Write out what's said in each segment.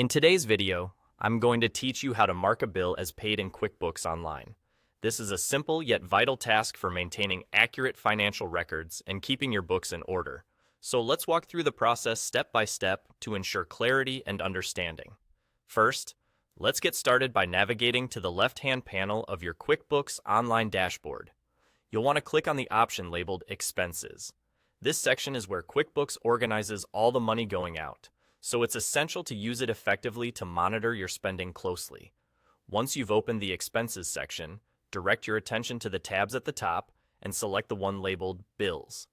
In today's video, I'm going to teach you how to mark a bill as paid in QuickBooks Online. This is a simple yet vital task for maintaining accurate financial records and keeping your books in order. So let's walk through the process step by step to ensure clarity and understanding. First, let's get started by navigating to the left-hand panel of your QuickBooks Online dashboard. You'll want to click on the option labeled Expenses. This section is where QuickBooks organizes all the money going out, so it's essential to use it effectively to monitor your spending closely. Once you've opened the Expenses section, direct your attention to the tabs at the top and select the one labeled Bills.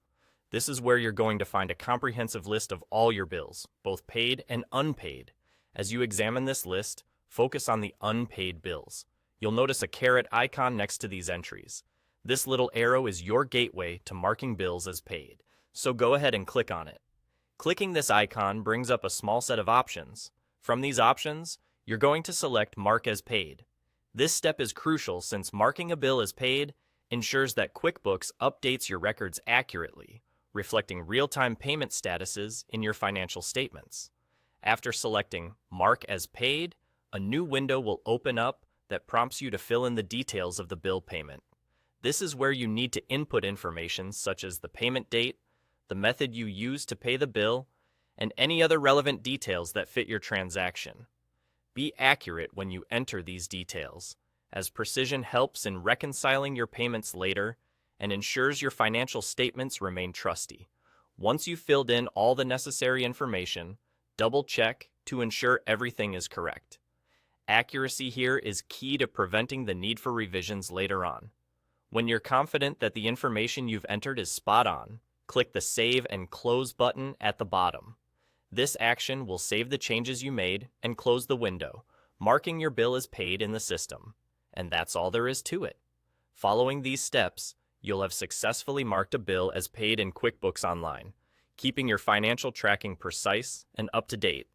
This is where you're going to find a comprehensive list of all your bills, both paid and unpaid. As you examine this list, focus on the unpaid bills. You'll notice a caret icon next to these entries. This little arrow is your gateway to marking bills as paid, so go ahead and click on it. Clicking this icon brings up a small set of options. From these options, you're going to select Mark as Paid. This step is crucial since marking a bill as paid ensures that QuickBooks updates your records accurately, reflecting real-time payment statuses in your financial statements. After selecting Mark as Paid, a new window will open up that prompts you to fill in the details of the bill payment. This is where you need to input information such as the payment date, the method you use to pay the bill, and any other relevant details that fit your transaction. Be accurate when you enter these details, as precision helps in reconciling your payments later and ensures your financial statements remain trusty. Once you've filled in all the necessary information, double-check to ensure everything is correct. Accuracy here is key to preventing the need for revisions later on. When you're confident that the information you've entered is spot on, click the Save and Close button at the bottom. This action will save the changes you made and close the window, marking your bill as paid in the system. And that's all there is to it. Following these steps, you'll have successfully marked a bill as paid in QuickBooks Online, keeping your financial tracking precise and up to date.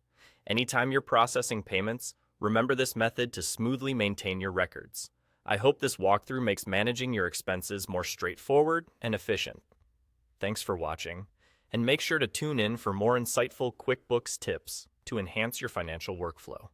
Anytime you're processing payments, remember this method to smoothly maintain your records. I hope this walkthrough makes managing your expenses more straightforward and efficient. Thanks for watching, and make sure to tune in for more insightful QuickBooks tips to enhance your financial workflow.